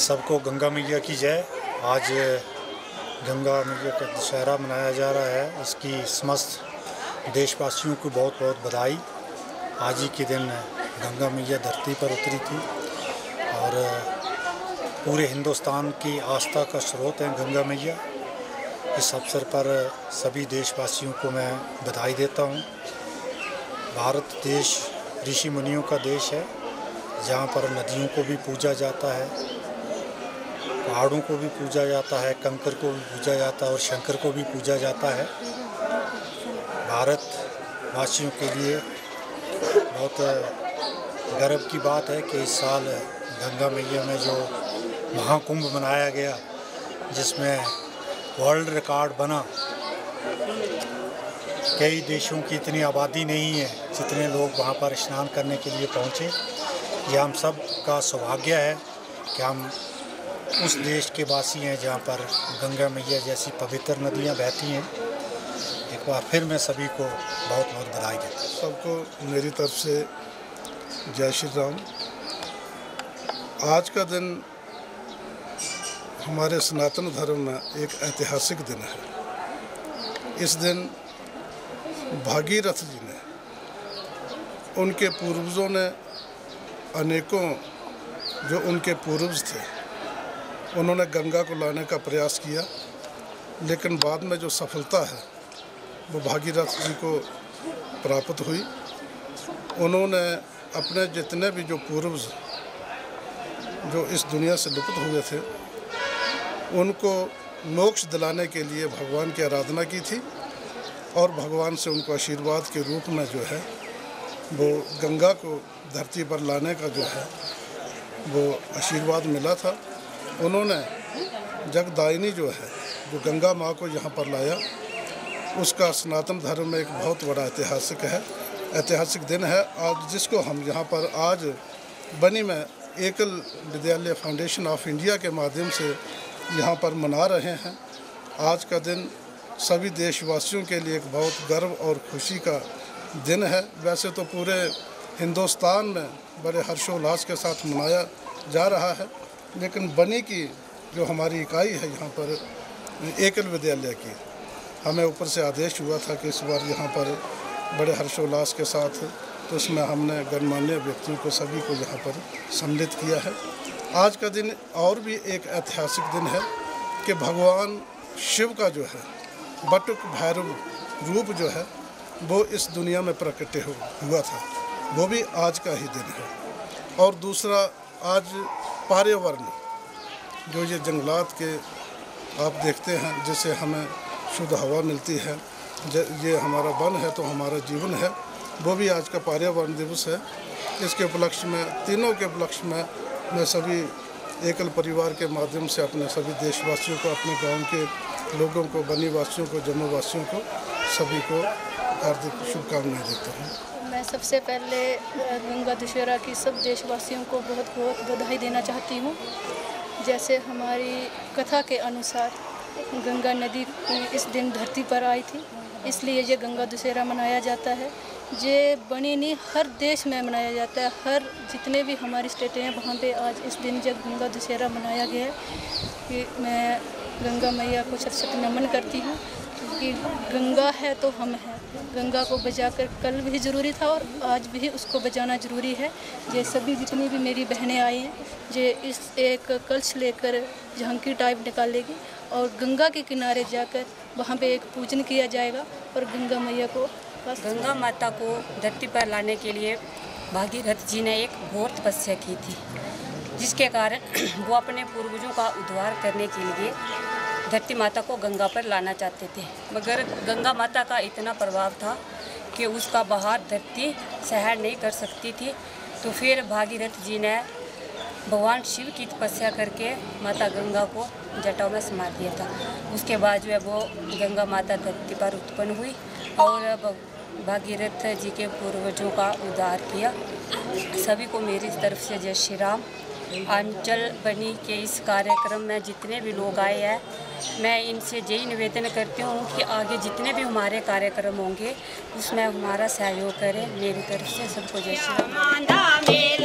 सबको गंगा मैया की जय। आज गंगा मैया का दशहरा मनाया जा रहा है। इसकी समस्त देशवासियों को बहुत बहुत बधाई। आज ही के दिन गंगा मैया धरती पर उतरी थी और पूरे हिंदुस्तान की आस्था का स्रोत है गंगा मैया। इस अवसर पर सभी देशवासियों को मैं बधाई देता हूँ। भारत देश ऋषि मुनियों का देश है, जहाँ पर नदियों को भी पूजा जाता है, पहाड़ों को भी पूजा जाता है, कंकर को भी पूजा जाता है और शंकर को भी पूजा जाता है। भारत वासियों के लिए बहुत गर्व की बात है कि इस साल गंगा मैया में जो महाकुंभ मनाया गया, जिसमें वर्ल्ड रिकॉर्ड बना। कई देशों की इतनी आबादी नहीं है जितने लोग वहाँ पर स्नान करने के लिए पहुँचे। यह हम सब का सौभाग्य है कि हम उस देश के वासी हैं जहाँ पर गंगा मैया जैसी पवित्र नदियाँ बहती हैं। एक बार फिर मैं सभी को बहुत बहुत बधाई देता हूँ। सबको मेरी तरफ से जय श्री राम। आज का दिन हमारे सनातन धर्म में एक ऐतिहासिक दिन है। इस दिन भागीरथ जी ने, उनके पूर्वजों ने, अनेकों जो उनके पूर्वज थे, उन्होंने गंगा को लाने का प्रयास किया, लेकिन बाद में जो सफलता है वो भागीरथ जी को प्राप्त हुई। उन्होंने अपने जितने भी जो पूर्वज जो इस दुनिया से लुप्त हुए थे, उनको मोक्ष दिलाने के लिए भगवान की आराधना की थी और भगवान से उनको आशीर्वाद के रूप में जो है वो गंगा को धरती पर लाने का जो है वो आशीर्वाद मिला था। उन्होंने जगदायिनी जो है, जो गंगा माँ को यहाँ पर लाया, उसका सनातन धर्म में एक बहुत बड़ा ऐतिहासिक दिन है आज, जिसको हम यहाँ पर आज बनी में एकल विद्यालय फाउंडेशन ऑफ इंडिया के माध्यम से यहाँ पर मना रहे हैं। आज का दिन सभी देशवासियों के लिए एक बहुत गर्व और खुशी का दिन है। वैसे तो पूरे हिंदुस्तान में बड़े हर्षोल्लास के साथ मनाया जा रहा है, लेकिन बनी की जो हमारी इकाई है यहाँ पर एकल विद्यालय की, हमें ऊपर से आदेश हुआ था कि इस बार यहाँ पर बड़े हर्षोल्लास के साथ, तो उसमें हमने गणमान्य व्यक्तियों को सभी को यहाँ पर सम्मिलित किया है। आज का दिन और भी एक ऐतिहासिक दिन है कि भगवान शिव का जो है बटुक भैरव रूप जो है वो इस दुनिया में प्रकट हुआ था, वो भी आज का ही दिन है। और दूसरा, आज पर्यावरण जो ये जंगलात के आप देखते हैं, जिससे हमें शुद्ध हवा मिलती है, ये हमारा वन है तो हमारा जीवन है, वो भी आज का पर्यावरण दिवस है। इसके उपलक्ष्य में, तीनों के उपलक्ष्य में मैं सभी एकल परिवार के माध्यम से अपने सभी देशवासियों को, अपने गांव के लोगों को, बनी वासियों को, जम्मू वासियों को, सभी को हार्दिक शुभकामनाएं देता हूँ। मैं सबसे पहले गंगा दशहरा की सब देशवासियों को बहुत बहुत बधाई देना चाहती हूँ। जैसे हमारी कथा के अनुसार गंगा नदी इस दिन धरती पर आई थी, इसलिए ये गंगा दशहरा मनाया जाता है। ये बनी नहीं, हर देश में मनाया जाता है। हर जितने भी हमारी स्टेटें हैं वहाँ पे आज इस दिन जब गंगा दशहरा मनाया गया है, कि मैं गंगा मैया को शत शत नमन करती हूँ, क्योंकि गंगा है तो हम हैं। गंगा को बचाकर कल भी ज़रूरी था और आज भी उसको बचाना ज़रूरी है। ये सभी जितनी भी मेरी बहनें आई हैं, ये इस एक कलश लेकर झांकी टाइप निकालेगी और गंगा के किनारे जाकर वहाँ पे एक पूजन किया जाएगा और गंगा मैया को, गंगा माता को धरती पर लाने के लिए भागीरथ जी ने एक घोर तपस्या की थी, जिसके कारण वो अपने पूर्वजों का उद्धार करने के लिए धरती माता को गंगा पर लाना चाहते थे। मगर गंगा माता का इतना प्रभाव था कि उसका बहार धरती सहन नहीं कर सकती थी। तो फिर भागीरथ जी ने भगवान शिव की तपस्या करके माता गंगा को जटाओं में समा दिया था। उसके बाद जो है वो गंगा माता धरती पर उत्पन्न हुई और भागीरथ जी के पूर्वजों का उद्धार किया। सभी को मेरी तरफ से जय श्री राम। अंचल बनी के इस कार्यक्रम में जितने भी लोग आए हैं, मैं इनसे यही निवेदन करती हूँ कि आगे जितने भी हमारे कार्यक्रम होंगे उसमें हमारा सहयोग करें। मेरी तरफ से सबको जय श्री राम।